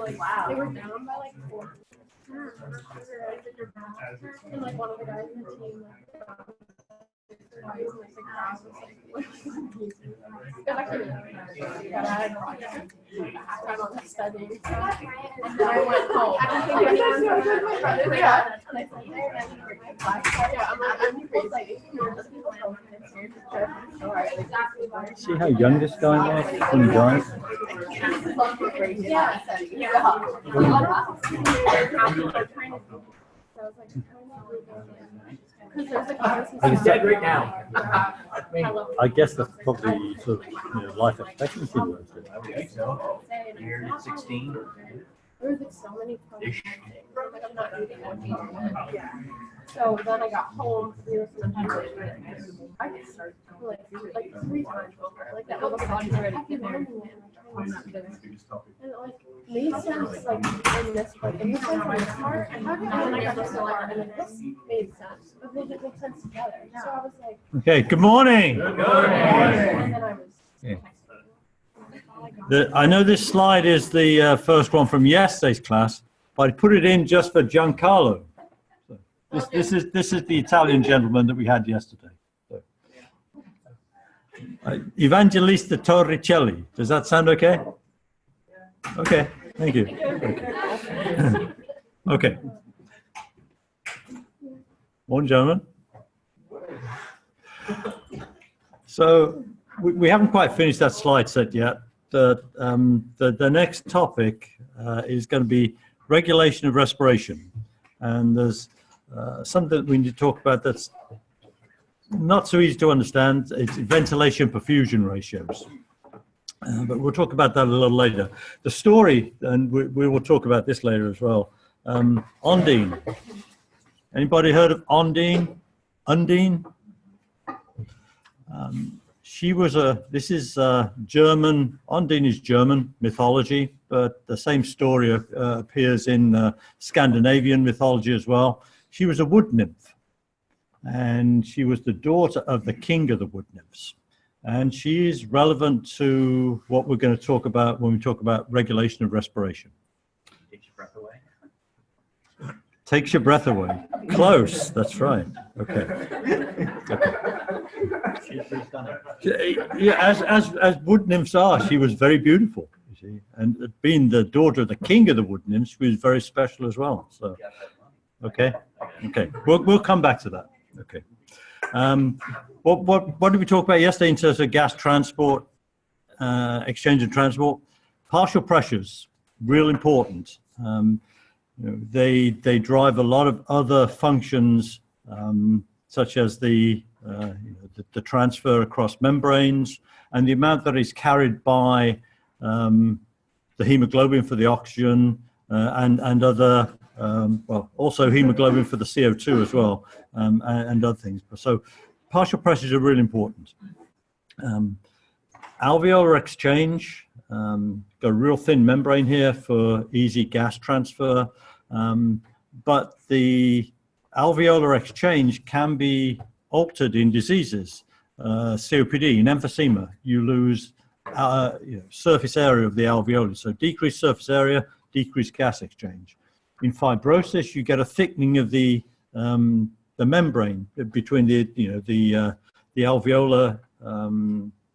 like, wow. They were down by like 4. And like one of the guys in the team, studying. And then I went home. I'm crazy. See how young this guy was when he died? Yeah. He's dead right now. I guess that's probably sort of life expectancy was. I would think so. You're 16. There was like so many like I'm not eating anything. Yeah. So then I got home. We were I started like 3 times over. Like that was on ready to get married. And like made sense. Like in this like in this part, and then I got this part, and then this made sense. But they didn't make sense together. So I was like, okay. Good morning. Good morning. And then I was. Yeah. I know this slide is the first one from yesterday's class, but I put it in just for Giancarlo. So this is the Italian gentleman that we had yesterday. So, Evangelista Torricelli. Does that sound okay? Okay. Thank you. Okay. Okay. One gentleman. So we haven't quite finished that slide set yet. The next topic is going to be regulation of respiration, and there's something that we need to talk about that's not so easy to understand. It's ventilation perfusion ratios, but we'll talk about that a little later. The story, and we will talk about this later as well. Undine. Anybody heard of Undine? She was this is German, Undine is German mythology, but the same story appears in Scandinavian mythology as well. She was a wood nymph, and she was the daughter of the king of the wood nymphs. And she is relevant to what we're going to talk about when we talk about regulation of respiration. Takes your breath away. Takes your breath away. Close, that's right. Okay. Yeah, as wood nymphs are, she was very beautiful, you see, and being the daughter of the king of the wood nymphs, she was very special as well. So, okay, we'll come back to that. Okay, what did we talk about yesterday in terms of gas transport, exchange and transport? Partial pressures, real important. They drive a lot of other functions, such as the transfer across membranes, and the amount that is carried by the hemoglobin for the oxygen and other, well, also hemoglobin for the CO2 as well, and other things. So partial pressures are really important. Alveolar exchange, got a real thin membrane here for easy gas transfer, but the alveolar exchange can be altered in diseases. COPD, in emphysema, you lose surface area of the alveoli, so decreased surface area, decreased gas exchange. In fibrosis, you get a thickening of the membrane between the alveolar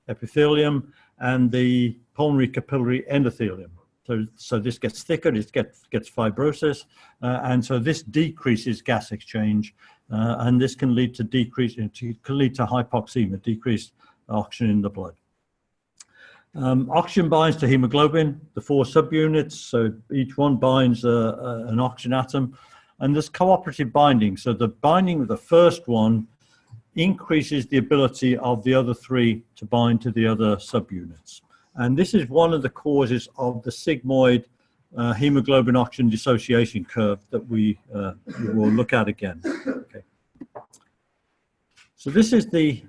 epithelium and the pulmonary capillary endothelium. So this gets thicker, it gets fibrosis, and so this decreases gas exchange, and this can lead to hypoxemia, decreased oxygen in the blood. Oxygen binds to hemoglobin, the 4 subunits, so each one binds an oxygen atom, and there's cooperative binding. So the binding of the first one increases the ability of the other 3 to bind to the other subunits. And this is one of the causes of the sigmoid hemoglobin oxygen dissociation curve that we will look at again. Okay. So this is the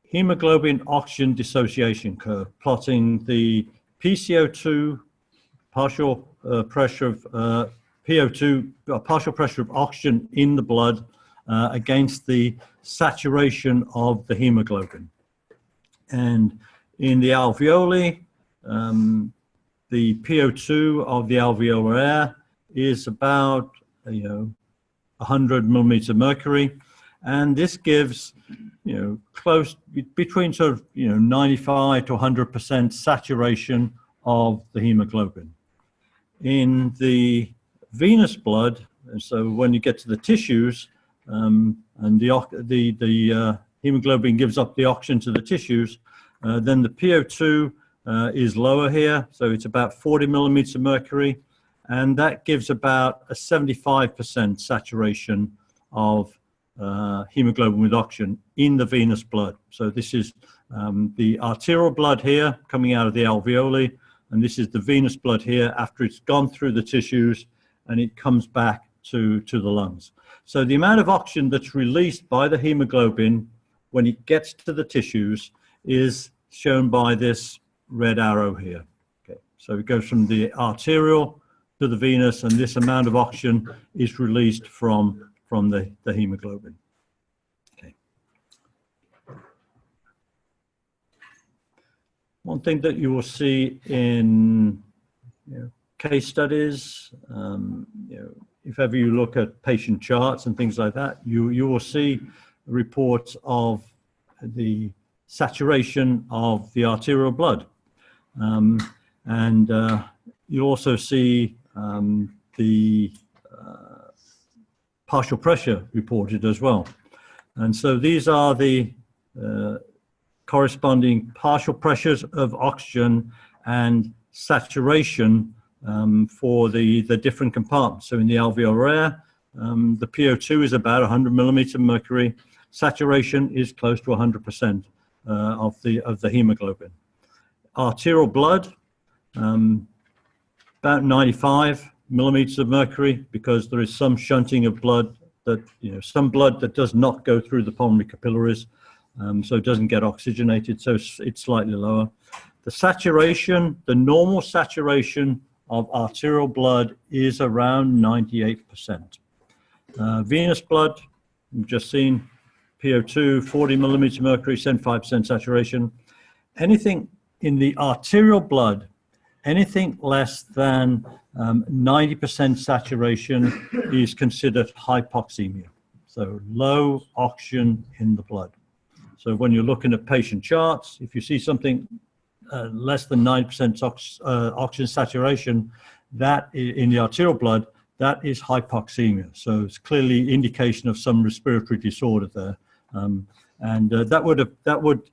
hemoglobin oxygen dissociation curve, plotting the PCO2, partial pressure of PO2, partial pressure of oxygen in the blood against the saturation of the hemoglobin. And in the alveoli, the PO2 of the alveolar air is about 100 millimeters of mercury, and this gives close between sort of 95 to 100% saturation of the hemoglobin. In the venous blood, and so when you get to the tissues, and the hemoglobin gives up the oxygen to the tissues, then the PO2 is lower here, so it's about 40 millimeters of mercury, and that gives about a 75% saturation of hemoglobin with oxygen in the venous blood. So this is the arterial blood here coming out of the alveoli, and this is the venous blood here after it's gone through the tissues and it comes back to the lungs. So the amount of oxygen that's released by the hemoglobin when it gets to the tissues is shown by this red arrow here. Okay, so it goes from the arterial to the venous, and this amount of oxygen is released from the hemoglobin. Okay. One thing that you will see in case studies, if ever you look at patient charts and things like that, you will see reports of the saturation of the arterial blood. And you also see the partial pressure reported as well. And so these are the corresponding partial pressures of oxygen and saturation for the different compartments. So in the alveolar air, the PO2 is about 100 millimeters of mercury. Saturation is close to 100% of the hemoglobin. Arterial blood, about 95 millimeters of mercury, because there is some shunting of blood that, some blood that does not go through the pulmonary capillaries, so it doesn't get oxygenated, so it's slightly lower. The saturation, the normal saturation of arterial blood is around 98%. Venous blood, we've just seen PO2, 40 millimeters of mercury, 75% saturation. Anything in the arterial blood, anything less than 90% saturation is considered hypoxemia, so low oxygen in the blood. So when you're looking at patient charts, if you see something less than 9% oxygen saturation, that in the arterial blood, that is hypoxemia. So it's clearly indication of some respiratory disorder there, and that would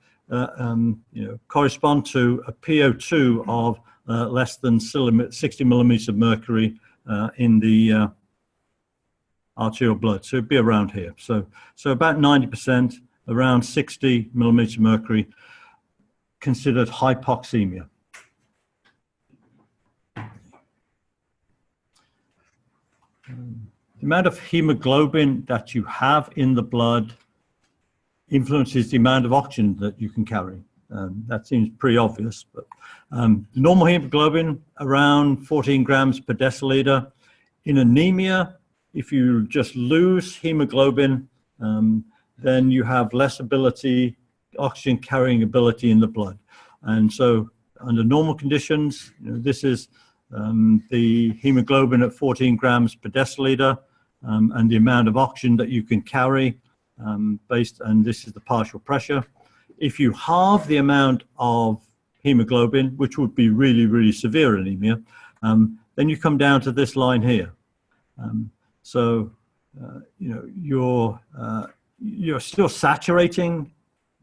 correspond to a PO2 of less than 60 millimeters of mercury in the arterial blood. So it'd be around here. So about 90%, around 60 millimeters of mercury, considered hypoxemia. The amount of hemoglobin that you have in the blood influences the amount of oxygen that you can carry. That seems pretty obvious, but normal hemoglobin around 14 grams per deciliter. In anemia, if you just lose hemoglobin, then you have less oxygen carrying ability in the blood. And so under normal conditions, this is the hemoglobin at 14 grams per deciliter, and the amount of oxygen that you can carry and this is the partial pressure. If you halve the amount of hemoglobin, which would be really, really severe anemia, then you come down to this line here. You're still saturating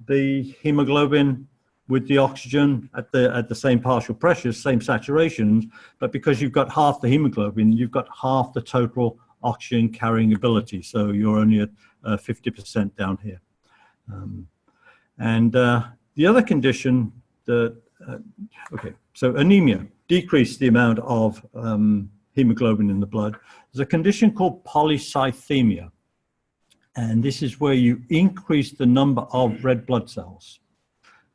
the hemoglobin with the oxygen at the same partial pressures, same saturations, but because you've got half the hemoglobin, you've got half the total oxygen carrying ability. So you're only at 50% down here. The other condition that, so anemia, decrease the amount of hemoglobin in the blood. There's a condition called polycythemia. And this is where you increase the number of red blood cells.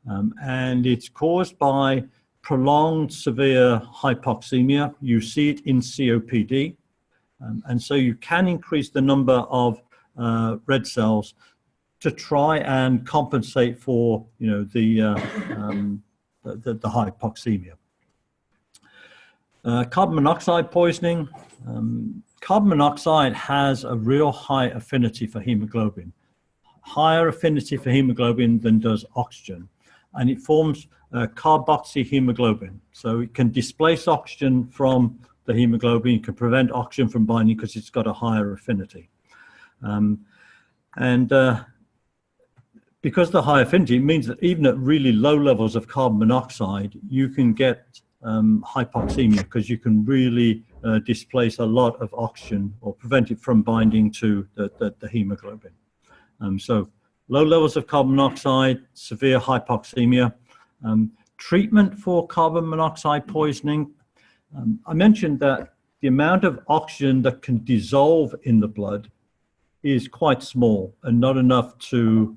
And it's caused by prolonged severe hypoxemia. You see it in COPD. And so you can increase the number of red cells to try and compensate for, the hypoxemia. Carbon monoxide poisoning. Carbon monoxide has a real high affinity for hemoglobin, higher affinity for hemoglobin than does oxygen, and it forms carboxyhemoglobin. So it can displace oxygen from the hemoglobin, it can prevent oxygen from binding because it's got a higher affinity. Because the high affinity, it means that even at really low levels of carbon monoxide, you can get hypoxemia because you can really displace a lot of oxygen or prevent it from binding to the hemoglobin. So low levels of carbon monoxide, severe hypoxemia. Treatment for carbon monoxide poisoning. I mentioned that the amount of oxygen that can dissolve in the blood is quite small and not enough to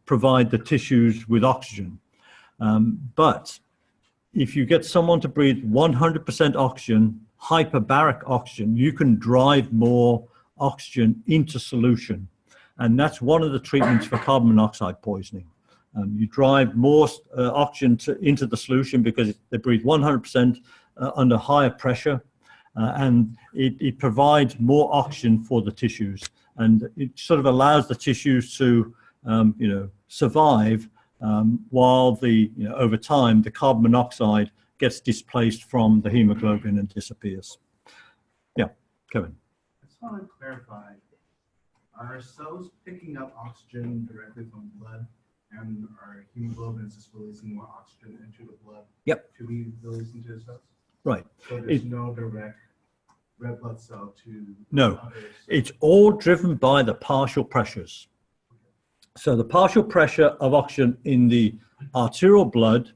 provide the tissues with oxygen. But if you get someone to breathe 100% oxygen, hyperbaric oxygen, you can drive more oxygen into solution. And that's one of the treatments for carbon monoxide poisoning. You drive more oxygen into the solution because they breathe 100% under higher pressure, and it provides more oxygen for the tissues. And it sort of allows the tissues to survive while over time the carbon monoxide gets displaced from the hemoglobin and disappears. Yeah, Kevin. I just want to clarify, are cells picking up oxygen directly from blood and our hemoglobin is just releasing more oxygen into the blood? Yep. To be released into the cells? Right. So there's no direct red blood cell to No, others. it's all driven by the partial pressures. So the partial pressure of oxygen in the arterial blood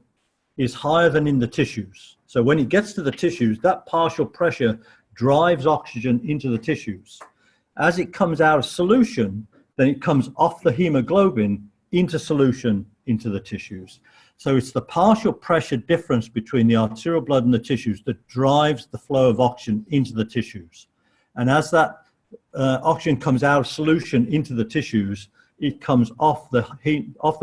is higher than in the tissues. So when it gets to the tissues, that partial pressure drives oxygen into the tissues. As it comes out of solution, then it comes off the hemoglobin into solution into the tissues. So it's the partial pressure difference between the arterial blood and the tissues that drives the flow of oxygen into the tissues. And as that oxygen comes out of solution into the tissues, it comes off the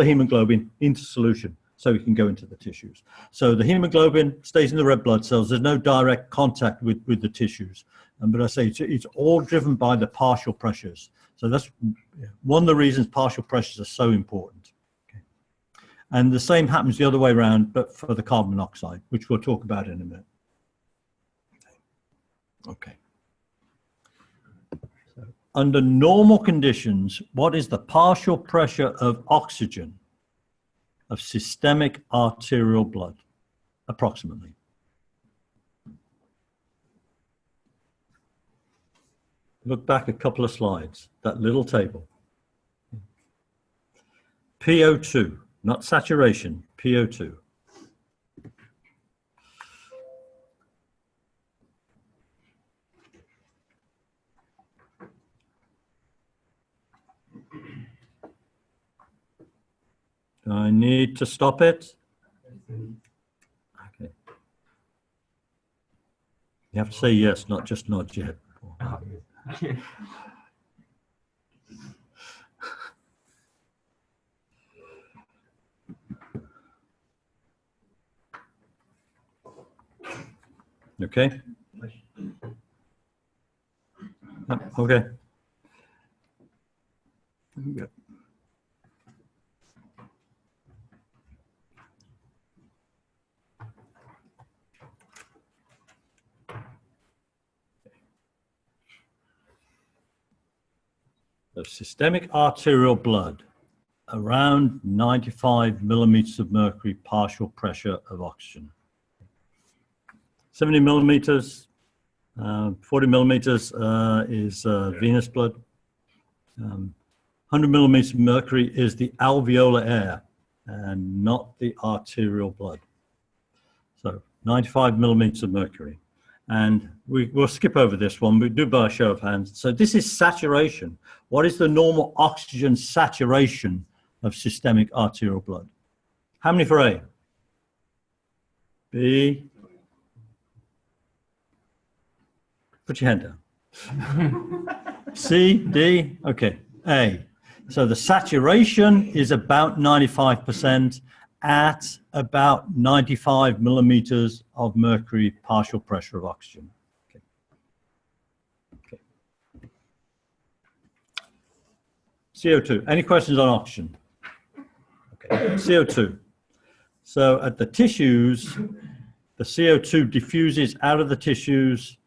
hemoglobin into solution, so it can go into the tissues. So the hemoglobin stays in the red blood cells. There's no direct contact with the tissues. But I say it's all driven by the partial pressures. So that's one of the reasons partial pressures are so important. Okay. And the same happens the other way around, but for the carbon monoxide, which we'll talk about in a minute. Okay. Under normal conditions, what is the partial pressure of oxygen of systemic arterial blood, approximately? Look back a couple of slides, that little table. PO2, not saturation, PO2. Do I need to stop it? Okay. You have to say yes, not just nod your head. Okay. Okay. Good. The systemic arterial blood, around 95 millimeters of mercury partial pressure of oxygen. 70 millimeters, 40 millimeters is venous blood. 100 millimeters of mercury is the alveolar air and not the arterial blood. So 95 millimeters of mercury. And we'll skip over this one, we do by a show of hands. So this is saturation. What is the normal oxygen saturation of systemic arterial blood? How many for A? B? Put your hand down. C, D, okay, A. So the saturation is about 95%, at about 95 millimeters of mercury partial pressure of oxygen. Okay. CO2. Any questions on oxygen? Okay. CO2. So at the tissues, the CO2 diffuses out of the tissues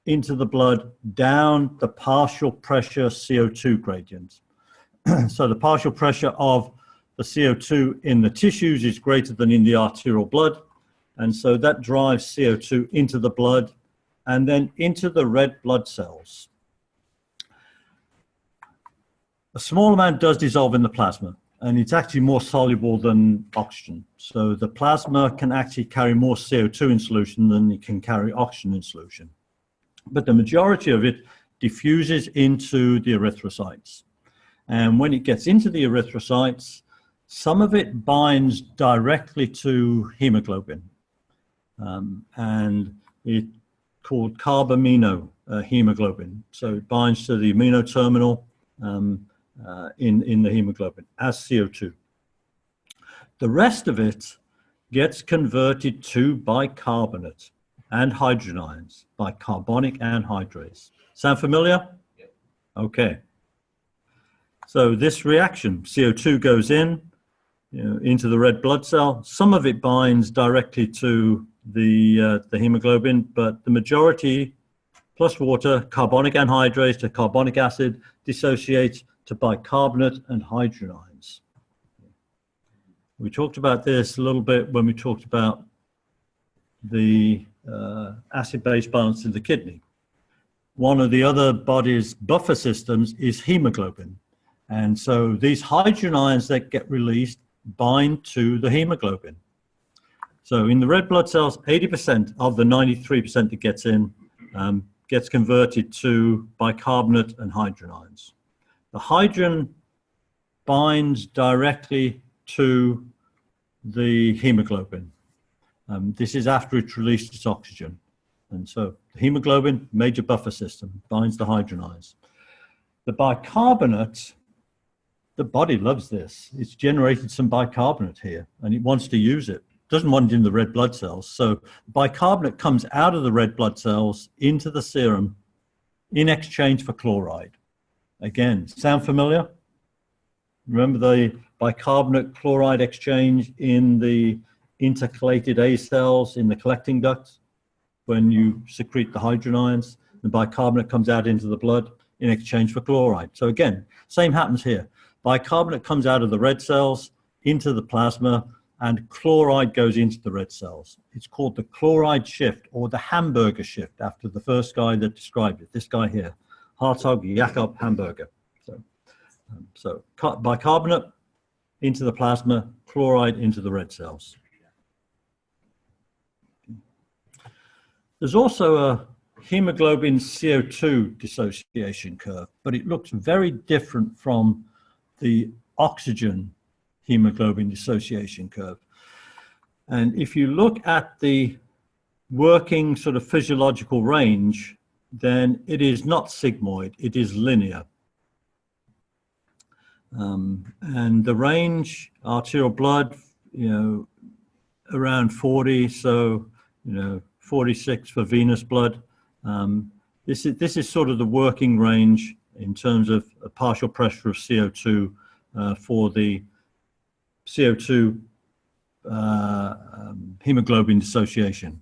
into the blood down the partial pressure CO2 gradient. So the partial pressure of the CO2 in the tissues is greater than in the arterial blood. And so that drives CO2 into the blood and then into the red blood cells. A small amount does dissolve in the plasma, and it's actually more soluble than oxygen. So the plasma can actually carry more CO2 in solution than it can carry oxygen in solution. But the majority of it diffuses into the erythrocytes. And when it gets into the erythrocytes, some of it binds directly to hemoglobin. And it's called carbamino hemoglobin. So it binds to the amino terminal in the hemoglobin as CO2. The rest of it gets converted to bicarbonate and hydrogen ions by carbonic anhydrase. Sound familiar? Yep. Okay. So this reaction, CO2 goes in, into the red blood cell. Some of it binds directly to the hemoglobin, but the majority, plus water, carbonic anhydrase to carbonic acid, dissociates to bicarbonate and hydrogen ions. We talked about this a little bit when we talked about the acid-base balance in the kidney. One of the other body's buffer systems is hemoglobin. And so these hydrogen ions that get released bind to the hemoglobin. So in the red blood cells, 80% of the 93% that gets in gets converted to bicarbonate and hydrogen ions. The hydrogen binds directly to the hemoglobin. This is after it released its oxygen. And so the hemoglobin, major buffer system, binds the hydrogen ions. The bicarbonate, the body loves this. It's generated some bicarbonate here, and it wants to use it. It doesn't want it in the red blood cells. So bicarbonate comes out of the red blood cells into the serum in exchange for chloride. Again, sound familiar? Remember the bicarbonate chloride exchange in the intercalated A cells in the collecting ducts? When you secrete the hydrogen ions, the bicarbonate comes out into the blood in exchange for chloride. So again, same happens here. Bicarbonate comes out of the red cells into the plasma, and chloride goes into the red cells. It's called the chloride shift, or the hamburger shift, after the first guy that described it, this guy here, Hartog Jakob Hamburger. So bicarbonate into the plasma, chloride into the red cells. There's also a hemoglobin CO2 dissociation curve, but it looks very different from the oxygen hemoglobin dissociation curve. And if you look at the working sort of physiological range, then it is not sigmoid, it is linear. And the range, arterial blood, around 40, so, 46 for venous blood. This is sort of the working range in terms of a partial pressure of CO2 for the CO2 hemoglobin dissociation.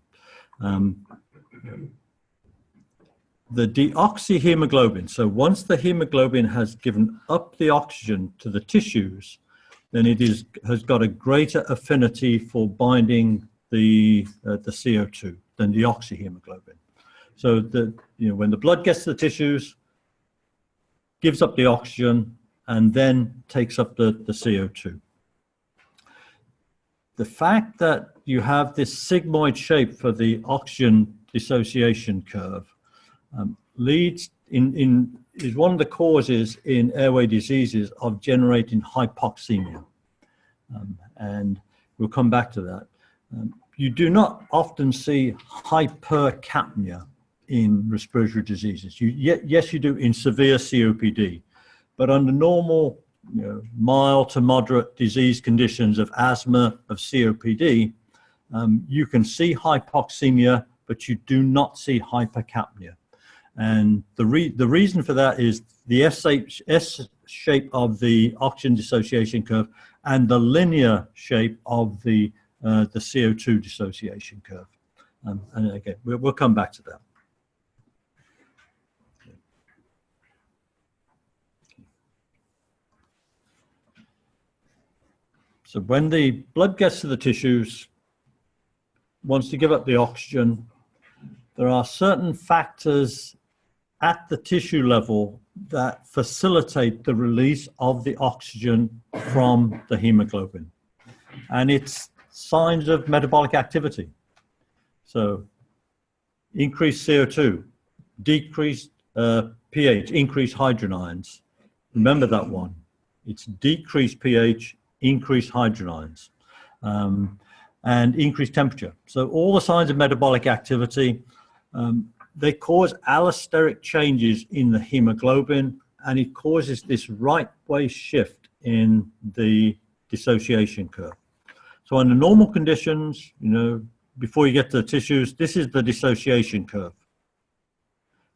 The deoxyhemoglobin, so once the hemoglobin has given up the oxygen to the tissues, then it has got a greater affinity for binding the CO2 than the oxyhemoglobin. So when the blood gets to the tissues, gives up the oxygen, and then takes up the CO2. The fact that you have this sigmoid shape for the oxygen dissociation curve is one of the causes in airway diseases of generating hypoxemia. And we'll come back to that. You do not often see hypercapnia in respiratory diseases. Yes, you do in severe COPD, but under normal mild to moderate disease conditions of asthma, of COPD, you can see hypoxemia, but you do not see hypercapnia. And the reason for that is the S shape of the oxygen dissociation curve and the linear shape of the CO2 dissociation curve. And again, we'll come back to that. So when the blood gets to the tissues, wants to give up the oxygen, there are certain factors at the tissue level that facilitate the release of the oxygen from the hemoglobin. And it's signs of metabolic activity. So increased CO2, decreased pH, increased hydrogen ions. Remember that one. It's decreased pH, increased hydrogen ions, and increased temperature. So all the signs of metabolic activity, they cause allosteric changes in the hemoglobin, and it causes this right way shift in the dissociation curve. So under normal conditions, before you get to the tissues, this is the dissociation curve.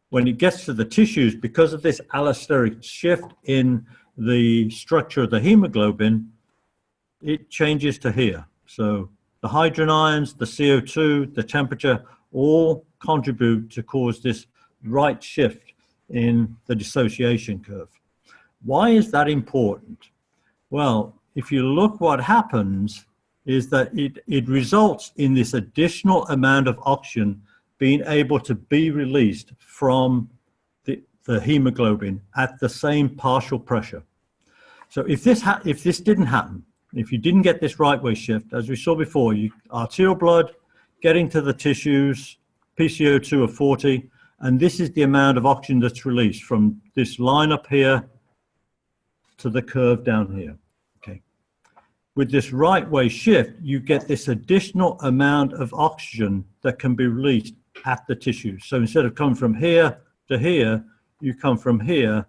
When it gets to the tissues, because of this allosteric shift in the structure of the hemoglobin, it changes to here. So the hydrogen ions, the CO2, the temperature, all contribute to cause this right shift in the dissociation curve. Why is that important? Well, if you look, what happens is that it results in this additional amount of oxygen being able to be released from the hemoglobin at the same partial pressure. So if this didn't happen, if you didn't get this right way shift, as we saw before, arterial blood getting to the tissues, PCO2 of 40, and this is the amount of oxygen that's released from this line up here to the curve down here. Okay. With this right way shift, you get this additional amount of oxygen that can be released at the tissues. So instead of coming from here to here, you come from here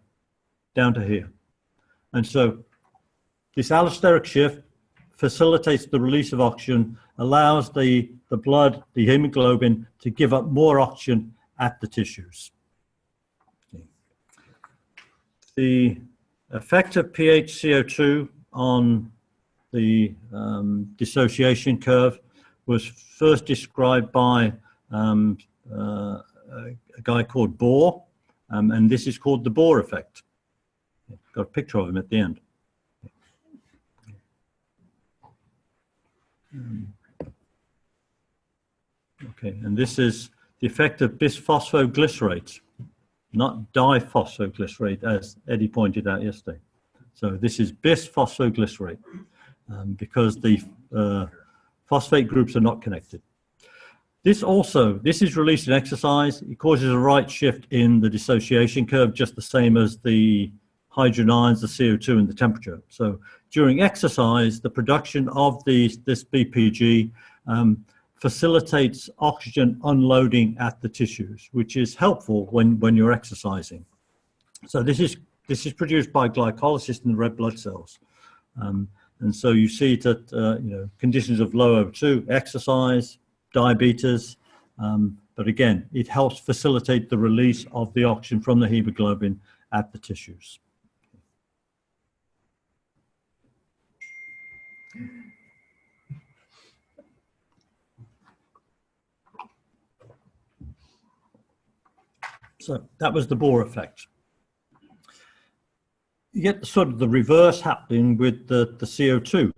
down to here. And so this allosteric shift facilitates the release of oxygen, allows the blood, the hemoglobin, to give up more oxygen at the tissues. Okay. The effect of pH CO2 on the dissociation curve was first described by a guy called Bohr, and this is called the Bohr effect. Got a picture of him at the end. Okay, and this is the effect of bisphosphoglycerate, not diphosphoglycerate, as Eddie pointed out yesterday. So this is bisphosphoglycerate, because the phosphate groups are not connected. This is released in exercise. It causes a right shift in the dissociation curve, just the same as the hydrogen ions, the CO2, and the temperature. So during exercise, the production of this BPG facilitates oxygen unloading at the tissues, which is helpful when you're exercising. So this is produced by glycolysis in the red blood cells. And so you see it at conditions of low O2, exercise, diabetes, but again, it helps facilitate the release of the oxygen from the hemoglobin at the tissues. So that was the Bohr effect. You get sort of the reverse happening with the CO2.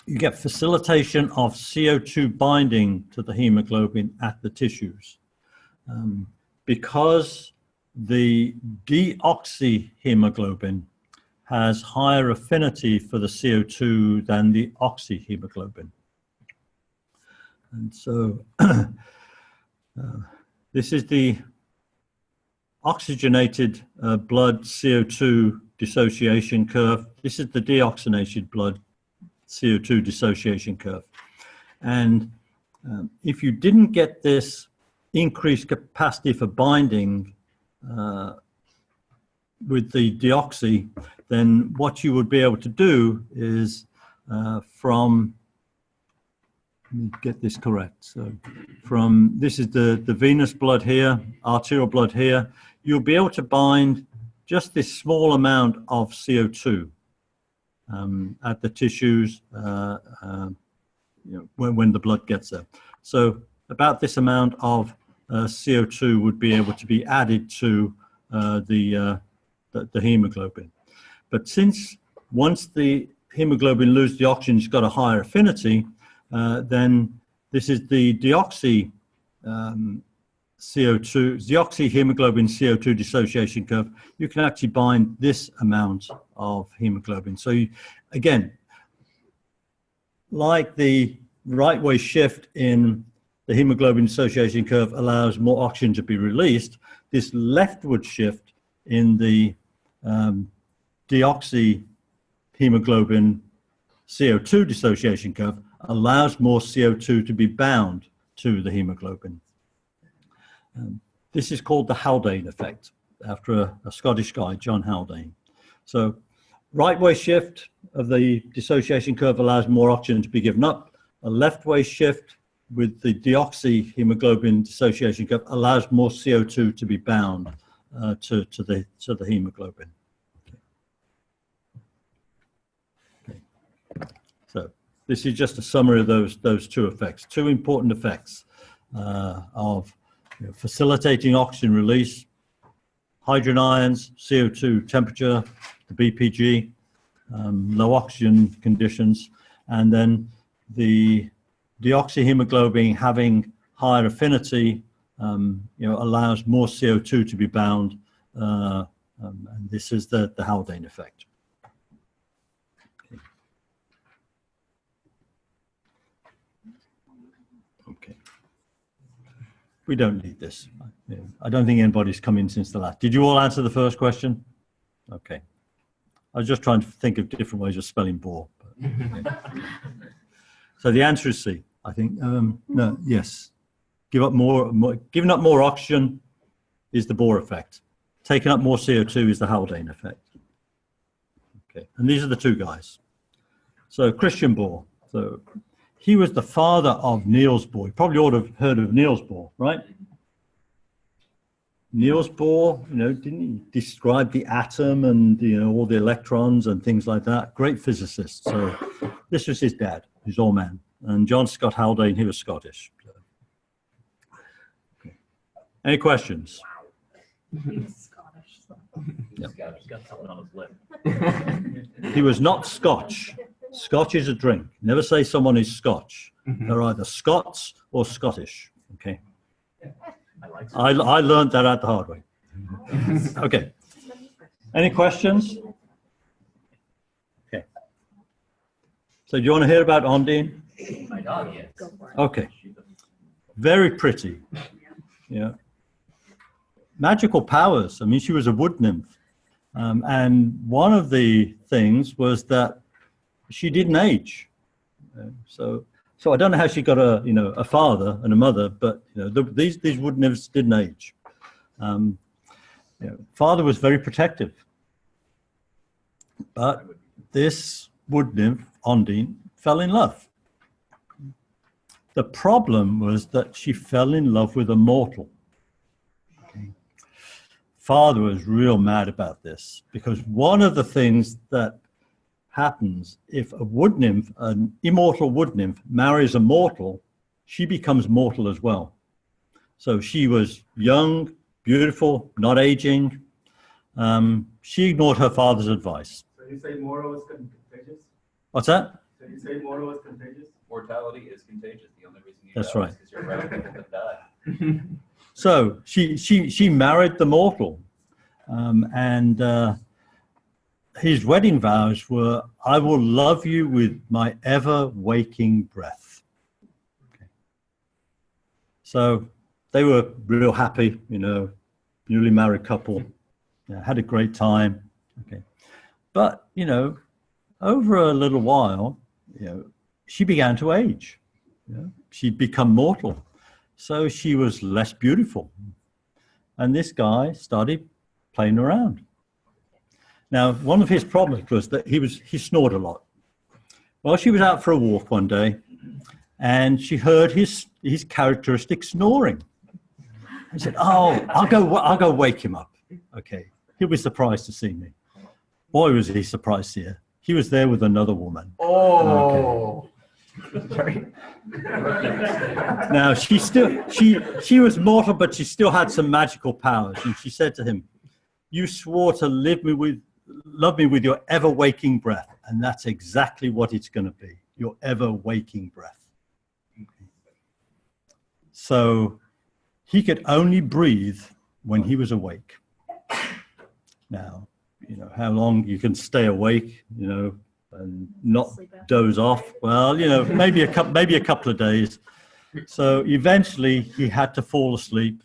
You get facilitation of CO2 binding to the hemoglobin at the tissues. Because the deoxyhemoglobin has higher affinity for the CO2 than the oxyhemoglobin. And so this is the oxygenated blood CO2 dissociation curve. This is the deoxygenated blood CO2 dissociation curve. And if you didn't get this increased capacity for binding with the deoxy, then what you would be able to do is from, let me get this correct. So from, this is the venous blood here, arterial blood here, you'll be able to bind just this small amount of CO2 at the tissues when the blood gets there. So about this amount of CO2 would be able to be added to the hemoglobin. But since once the hemoglobin loses the oxygen, it's got a higher affinity, then this is the deoxy deoxyhemoglobin CO2 dissociation curve. You can actually bind this amount of hemoglobin. So you, again, like the right way shift in the hemoglobin dissociation curve allows more oxygen to be released, this leftward shift in the deoxyhemoglobin CO2 dissociation curve allows more CO2 to be bound to the hemoglobin. This is called the Haldane effect, after a Scottish guy, John Haldane. So right way shift of the dissociation curve allows more oxygen to be given up. A left way shift with the deoxyhemoglobin dissociation curve allows more CO2 to be bound to the hemoglobin. Okay. So this is just a summary of those two effects, two important effects of facilitating oxygen release, hydrogen ions, CO2 temperature, the BPG, low oxygen conditions, and then the deoxyhemoglobin having higher affinity allows more CO2 to be bound, and this is the Haldane effect. Okay. We don't need this. I don't think anybody's come in since the last. Did you all answer the first question? Okay. I was just trying to think of different ways of spelling bore. But, yeah. So the answer is C, I think. No, yes. Giving up more oxygen is the Bohr effect. Taking up more CO2 is the Haldane effect. Okay, and these are the two guys. So Christian Bohr. So he was the father of Niels Bohr. You probably ought to have heard of Niels Bohr, right? Niels Bohr, didn't he describe the atom and all the electrons and things like that? Great physicist. So this was his dad, his old man. And John Scott Haldane, he was Scottish. So. Okay. Any questions? He's Scottish. So. Yep. He's got something on his lip. He was not Scotch. Scotch is a drink. Never say someone is Scotch. They're either Scots or Scottish. Okay. I learned that out the hard way. Okay. Any questions? Okay. So do you want to hear about Ondine? My dog, yes. Okay. Very pretty. Yeah. Magical powers. I mean, she was a wood nymph. And one of the things was that she didn't age. So I don't know how she got a father and a mother, but these wood nymphs didn't age. Father was very protective, but this wood nymph, Ondine, fell in love. The problem was that she fell in love with a mortal. Okay. Father was real mad about this because one of the things that happens if a wood nymph, an immortal wood nymph, marries a mortal, she becomes mortal as well. So she was young, beautiful, not aging. She ignored her father's advice. So you say mortal is contagious? What's that? So you say mortal is contagious? Mortality is contagious. The only reason you That's die right. is because you're around people that die. So she married the mortal, and his wedding vows were, "I will love you with my ever-waking breath." Okay. So they were real happy, newly married couple, had a great time. Okay, but over a little while, she began to age. She'd become mortal, so she was less beautiful, and this guy started playing around. Now, one of his problems was that he snored a lot. Well, she was out for a walk one day, and she heard his characteristic snoring. I said, "Oh, I'll go wake him up." Okay, he'll be surprised to see me. Boy, was he surprised here. He was there with another woman. Oh. Okay. Now she was mortal, but she still had some magical powers, and she said to him, "You swore to love me with your ever waking breath," and that's exactly what it's going to be, your ever waking breath. So he could only breathe when he was awake. Now, you know how long you can stay awake, you know, and not doze off. Well, you know, maybe a couple of days. So eventually he had to fall asleep,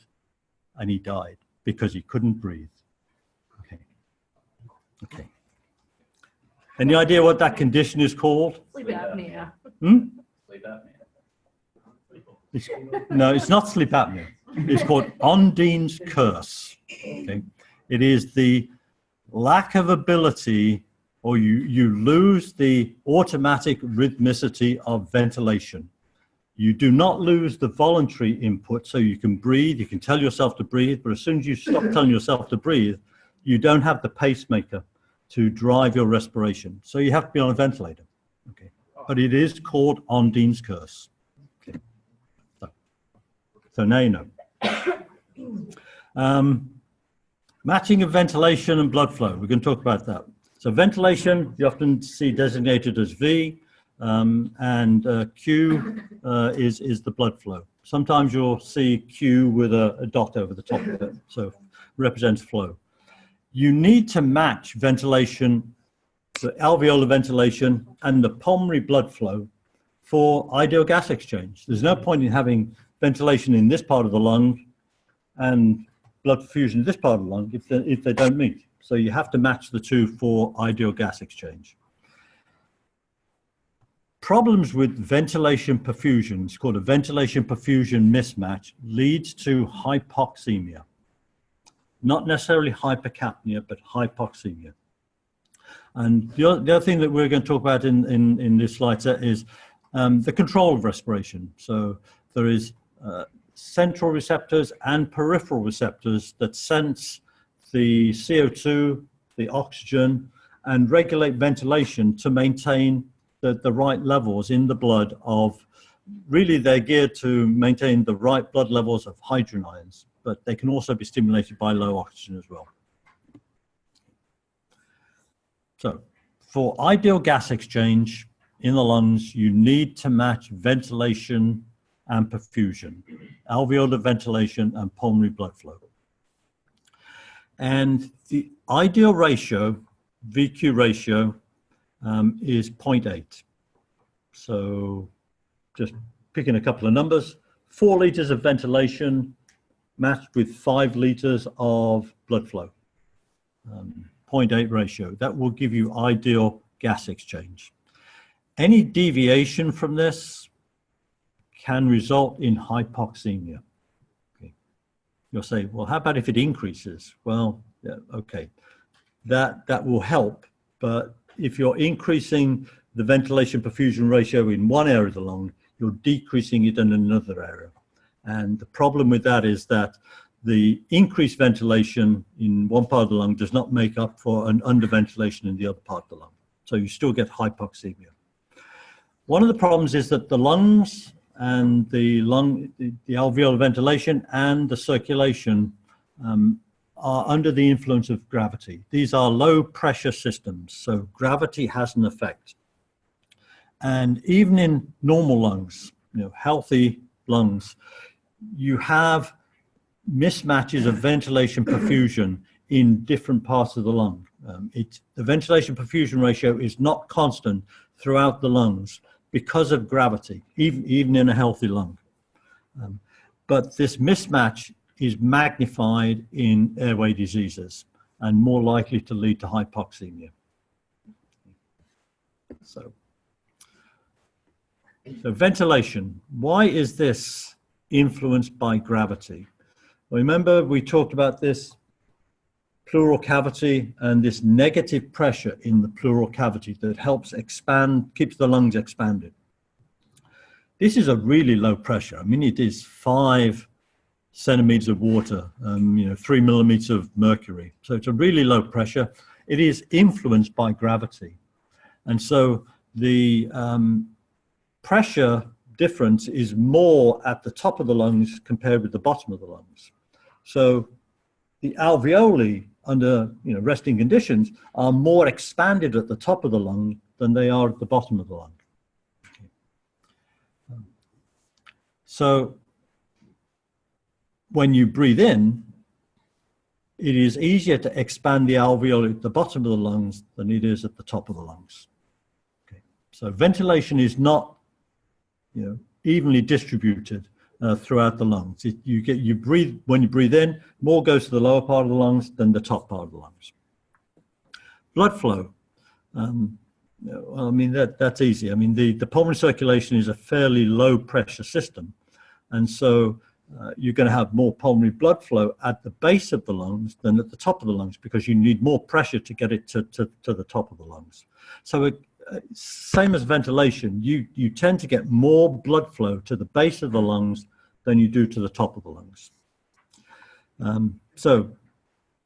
and he died because he couldn't breathe. Okay. Any idea what that condition is called? Sleep apnea. Sleep apnea. No, it's not sleep apnea. It's called Ondine's curse. Okay. It is the lack of ability, or you lose the automatic rhythmicity of ventilation. You do not lose the voluntary input, so you can breathe, you can tell yourself to breathe, but as soon as you stop telling yourself to breathe, you don't have the pacemaker to drive your respiration. So you have to be on a ventilator. Okay. But it is called Ondine's curse. Okay. So now you know. Matching of ventilation and blood flow. We're going to talk about that. So ventilation, you often see designated as V, and Q is the blood flow. Sometimes you'll see Q with a dot over the top of it, so represents flow. You need to match ventilation, the alveolar ventilation, and the pulmonary blood flow for ideal gas exchange. There's no point in having ventilation in this part of the lung and blood perfusion in this part of the lung if they don't meet. So you have to match the two for ideal gas exchange. Problems with ventilation perfusion, it's called a ventilation perfusion mismatch, leads to hypoxemia. Not necessarily hypercapnia, but hypoxemia. And the other thing that we're going to talk about in this slide set is the control of respiration. So there is central receptors and peripheral receptors that sense the CO2, the oxygen, and regulate ventilation to maintain the right levels in the blood of, really they're geared to maintain the right blood levels of hydrogen ions, but they can also be stimulated by low oxygen as well. So for ideal gas exchange in the lungs, you need to match ventilation and perfusion, alveolar ventilation and pulmonary blood flow. And the ideal ratio, VQ ratio, is 0.8. So just picking a couple of numbers, 4 liters of ventilation matched with 5 liters of blood flow. 0.8 ratio. That will give you ideal gas exchange. Any deviation from this can result in hypoxemia. Okay. You'll say, well, how about if it increases? Well, yeah, okay, that will help. But if you're increasing the ventilation perfusion ratio in one area of the lung, you're decreasing it in another area. And the problem with that is that the increased ventilation in one part of the lung does not make up for an underventilation in the other part of the lung. So you still get hypoxemia. One of the problems is that the lungs and the alveolar ventilation and the circulation are under the influence of gravity. These are low pressure systems, so gravity has an effect. And even in normal lungs, healthy lungs, you have mismatches of ventilation perfusion in different parts of the lung. The ventilation perfusion ratio is not constant throughout the lungs because of gravity, even in a healthy lung. But this mismatch is magnified in airway diseases and more likely to lead to hypoxemia. So ventilation, why is this influenced by gravity? Well, remember we talked about this pleural cavity and this negative pressure in the pleural cavity that helps expand, keeps the lungs expanded. This is a really low pressure. I mean, it is 5 centimeters of water, 3 millimeters of mercury. So it's a really low pressure. It is influenced by gravity. And so the pressure difference is more at the top of the lungs compared with the bottom of the lungs. So the alveoli under resting conditions are more expanded at the top of the lung than they are at the bottom of the lung. So when you breathe in, it is easier to expand the alveoli at the bottom of the lungs than it is at the top of the lungs. Okay. So ventilation is not evenly distributed throughout the lungs. When you breathe in, more goes to the lower part of the lungs than the top part of the lungs. Blood flow. Well, I mean, that's easy. I mean, the pulmonary circulation is a fairly low pressure system. And so you're going to have more pulmonary blood flow at the base of the lungs than at the top of the lungs because you need more pressure to get it to the top of the lungs. So same as ventilation, you tend to get more blood flow to the base of the lungs than you do to the top of the lungs. So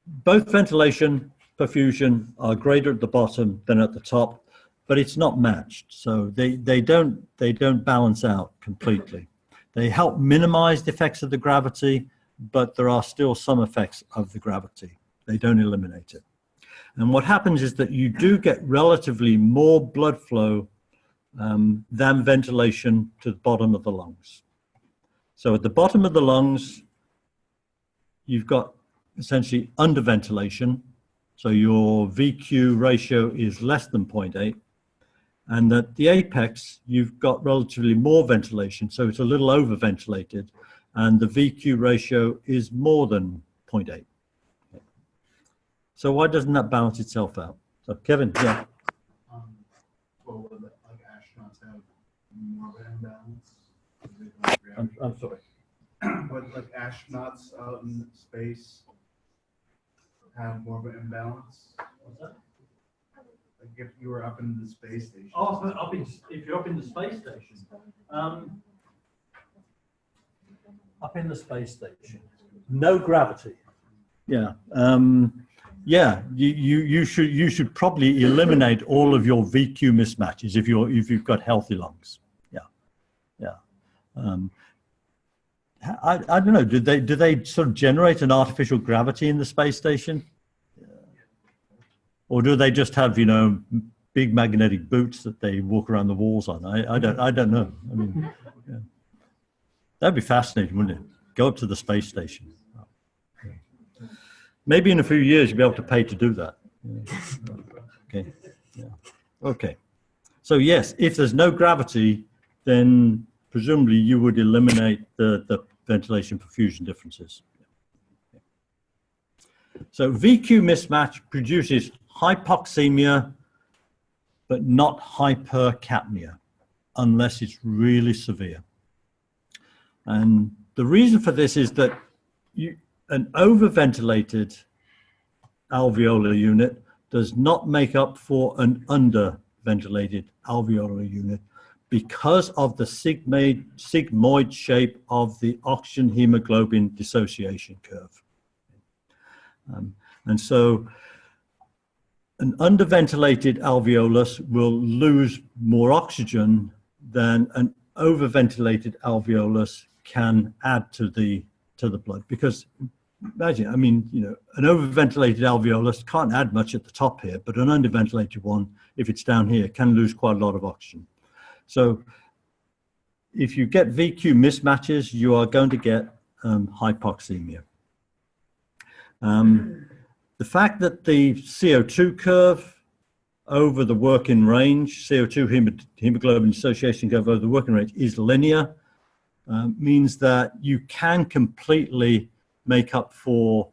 both ventilation, perfusion are greater at the bottom than at the top, but it's not matched. So they don't balance out completely. They help minimize the effects of the gravity, but there are still some effects of the gravity. They don't eliminate it. And what happens is that you do get relatively more blood flow than ventilation to the bottom of the lungs. So at the bottom of the lungs, you've got essentially underventilation. So your VQ ratio is less than 0.8. And at the apex, you've got relatively more ventilation. So it's a little overventilated. And the VQ ratio is more than 0.8. So why doesn't that balance itself out? So Kevin, yeah. Well, would like astronauts have more of an imbalance? I'm sorry. Would like astronauts out in space have more of an imbalance? What's that? Like if you were up in the space station. Oh, if you're up in the space station. Up in the space station. No gravity. Yeah. Yeah, you should probably eliminate all of your VQ mismatches if you've got healthy lungs. Yeah. I don't know. Do they sort of generate an artificial gravity in the space station, or do they just have big magnetic boots that they walk around the walls on? I don't know. I mean, yeah. That'd be fascinating, wouldn't it? Go up to the space station. Maybe in a few years you'll be able to pay to do that. Okay. Yeah. Okay. So yes, if there's no gravity, then presumably you would eliminate the ventilation perfusion differences. So VQ mismatch produces hypoxemia, but not hypercapnia, unless it's really severe. And the reason for this is that an overventilated alveolar unit does not make up for an underventilated alveolar unit because of the sigmoid shape of the oxygen hemoglobin dissociation curve. And so an underventilated alveolus will lose more oxygen than an overventilated alveolus can add to the blood, because imagine, I mean, an overventilated alveolus can't add much at the top here, but an underventilated one, if it's down here, can lose quite a lot of oxygen. So if you get VQ mismatches, you are going to get hypoxemia. The fact that the CO2 curve over the working range, CO2 hemoglobin dissociation curve over the working range is linear, means that you can completely make up for,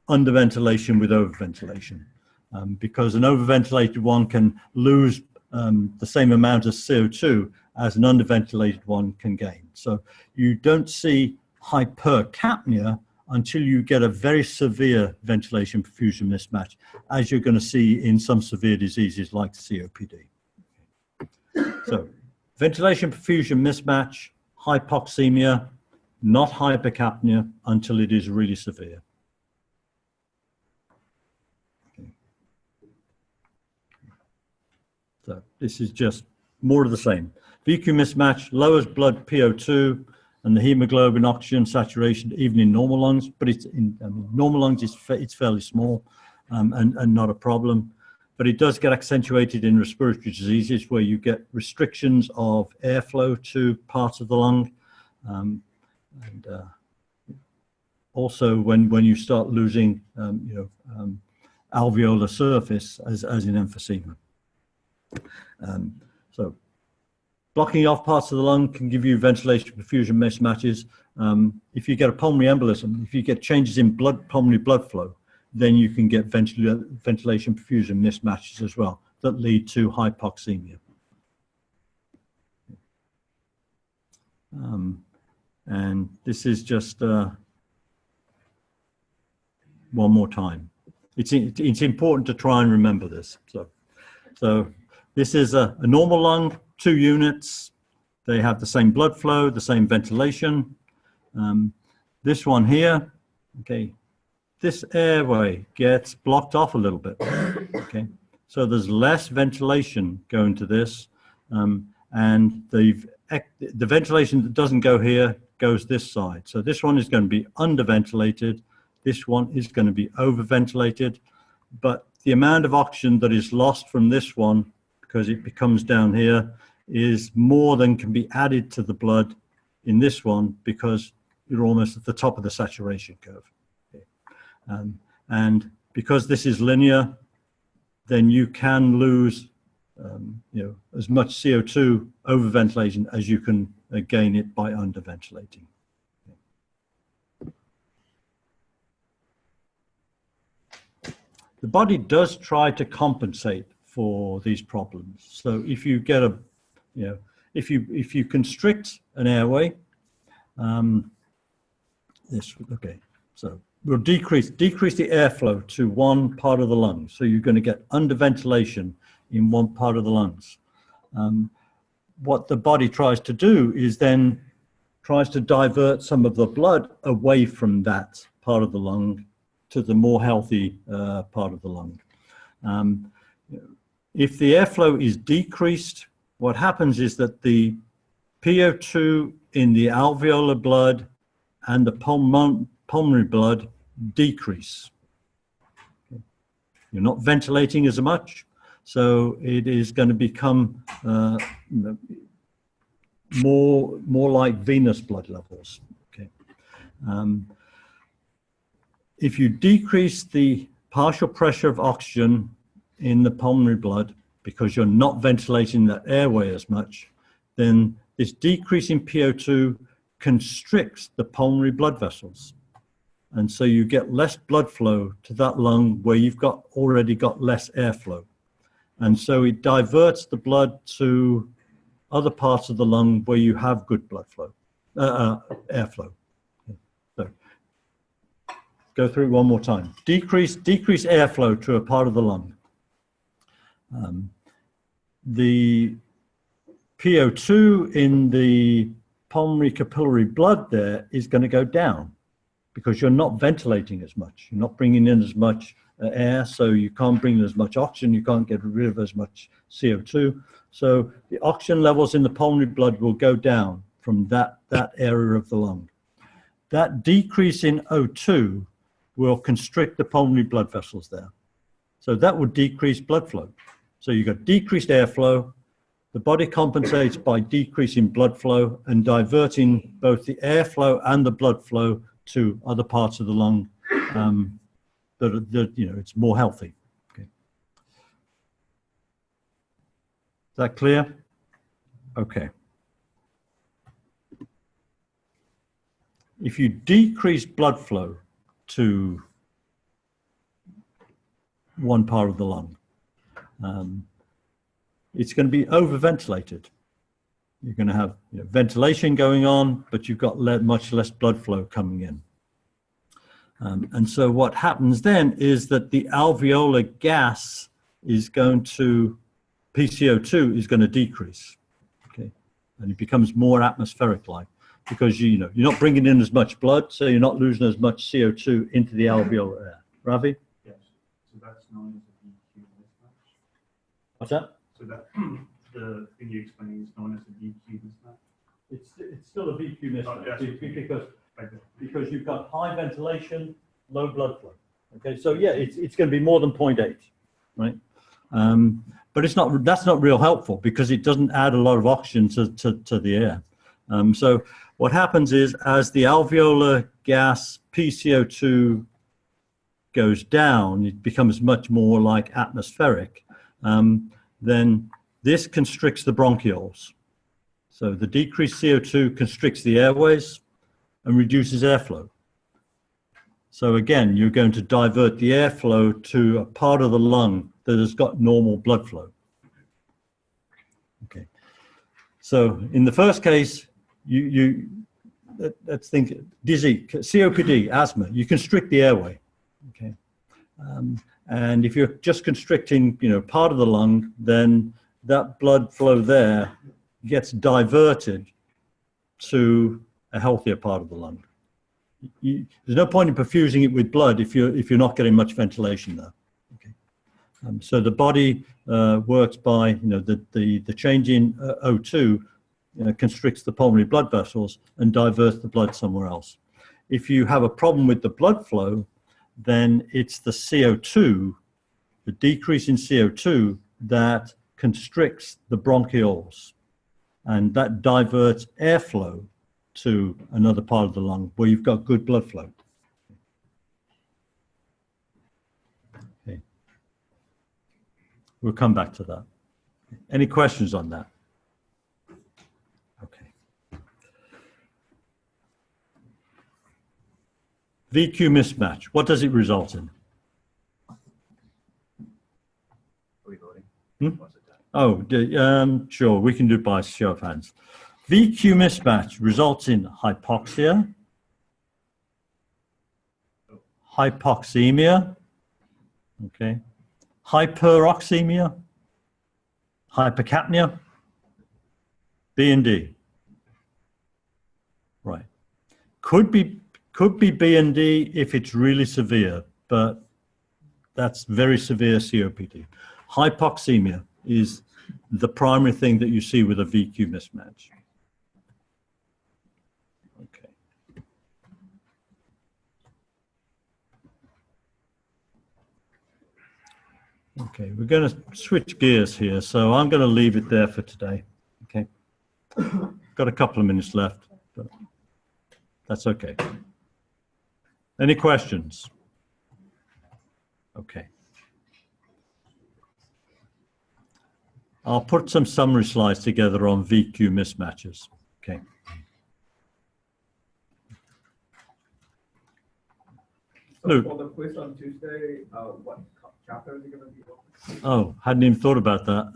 underventilation with overventilation, because an overventilated one can lose the same amount of CO2 as an underventilated one can gain. So you don't see hypercapnia until you get a very severe ventilation perfusion mismatch, as you're going to see in some severe diseases like COPD. So ventilation perfusion mismatch, hypoxemia, not hypercapnia until it is really severe. Okay. So this is just more of the same. VQ mismatch lowers blood PO2 and the hemoglobin oxygen saturation even in normal lungs, but it's in normal lungs it's fairly small and not a problem. But it does get accentuated in respiratory diseases where you get restrictions of airflow to parts of the lung. Also when you start losing alveolar surface as in emphysema. So blocking off parts of the lung can give you ventilation perfusion mismatches. If you get a pulmonary embolism, if you get changes in pulmonary blood flow, then you can get ventilation perfusion mismatches as well that lead to hypoxemia. And this is just one more time. It's important to try and remember this. So this is a normal lung, 2 units. They have the same blood flow, the same ventilation. This one here, okay, this airway gets blocked off a little bit, okay? So there's less ventilation going to this, and the ventilation that doesn't go here goes this side. So this one is going to be underventilated. This one is going to be overventilated, but the amount of oxygen that is lost from this one, because it becomes down here, is more than can be added to the blood in this one because you're almost at the top of the saturation curve. Okay. And because this is linear, then you can lose as much CO2 overventilation as you can gain it by underventilating. The body does try to compensate for these problems. So if you get if you constrict an airway, so we'll decrease the airflow to one part of the lungs. So you're going to get underventilation in one part of the lungs. What the body tries to do is then tries to divert some of the blood away from that part of the lung to the more healthy part of the lung. If the airflow is decreased, what happens is that the PO2 in the alveolar blood and the pulmonary blood decrease. You're not ventilating as much, so it is going to become more like venous blood levels. Okay. If you decrease the partial pressure of oxygen in the pulmonary blood because you're not ventilating that airway as much, then this decrease in PO2 constricts the pulmonary blood vessels. And so you get less blood flow to that lung where you've already got less airflow. And so it diverts the blood to other parts of the lung where you have good blood flow, airflow. So go through it one more time. Decrease airflow to a part of the lung. The PO2 in the pulmonary capillary blood there is going to go down because you're not ventilating as much. You're not bringing in as much air, so you can't bring in as much oxygen. You can't get rid of as much CO2. So the oxygen levels in the pulmonary blood will go down from that area of the lung. That decrease in O2 will constrict the pulmonary blood vessels there. So that would decrease blood flow. So you've got decreased airflow. The body compensates by decreasing blood flow and diverting both the airflow and the blood flow to other parts of the lung that it's more healthy. Okay. Is that clear? Okay. If you decrease blood flow to one part of the lung, it's going to be overventilated. You're going to have ventilation going on, but you've got much less blood flow coming in. And so what happens then is that the alveolar gas is going to, PCO2 is going to decrease, okay? And it becomes more atmospheric-like because, you're not bringing in as much blood, so you're not losing as much CO2 into the alveolar air. Ravi? Yes. So that's known as a VQ mismatch. What's that? So that the thing you explained is known as a VQ mismatch. It's still a VQ mismatch because you've got high ventilation, low blood flow. Okay, so yeah, it's going to be more than 0.8, right? But that's not real helpful because it doesn't add a lot of oxygen to the air. So what happens is as the alveolar gas PCO2 goes down, it becomes much more like atmospheric. Then this constricts the bronchioles. So the decreased CO2 constricts the airways and reduces airflow. So again, you're going to divert the airflow to a part of the lung that has got normal blood flow. Okay. So in the first case, let's think dizzy, COPD, asthma, you constrict the airway. Okay. And if you're just constricting, part of the lung, then that blood flow there gets diverted to a healthier part of the lung. There's no point in perfusing it with blood if you're not getting much ventilation there. Okay. So the body works by the change in O2 constricts the pulmonary blood vessels and diverts the blood somewhere else. If you have a problem with the blood flow, then it's the CO2, the decrease in CO2 that constricts the bronchioles, and that diverts airflow to another part of the lung where you've got good blood flow. Okay. We'll come back to that. Any questions on that? Okay. VQ mismatch, what does it result in? Are we voting? Hmm? Oh, sure, we can do it by show of hands. VQ mismatch results in hypoxia, hypoxemia, okay, hyperoxemia, hypercapnia, B and D. Right. Could be B and D if it's really severe, but that's very severe COPD. Hypoxemia is the primary thing that you see with a VQ mismatch. Okay. Okay, we're going to switch gears here, so I'm going to leave it there for today. Okay. Got a couple of minutes left, but that's okay. Any questions? Okay. I'll put some summary slides together on VQ mismatches. Okay. So Luke. for the quiz on Tuesday, what chapter is it going to be on? Oh, hadn't even thought about that.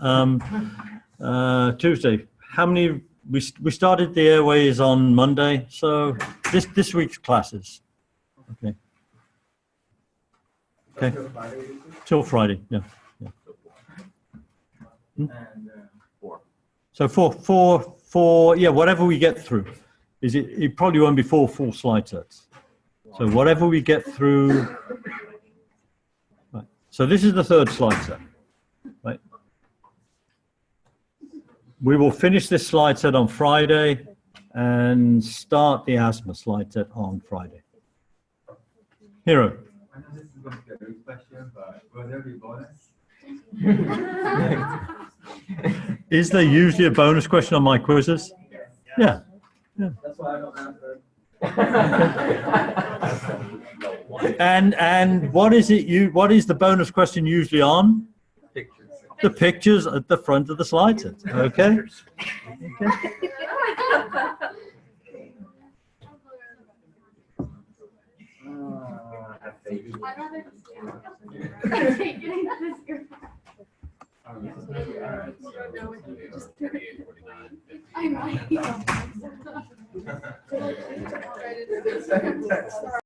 Tuesday. How many? We started the airways on Monday, so this week's classes. Okay. Okay. Until Friday, Till Friday. Yeah. And So for yeah, whatever we get through, it probably won't be 4 full slide sets. So whatever we get through. Right. So this is the 3rd slide set. Right. We will finish this slide set on Friday and start the asthma slide set on Friday. Hero. I know this is going to be a good question, but will there be bonus? Is there usually a bonus question on my quizzes? Yeah. That's why I don't answer. And what is the bonus question usually on? Pictures. The pictures at the front of the slide set. Okay.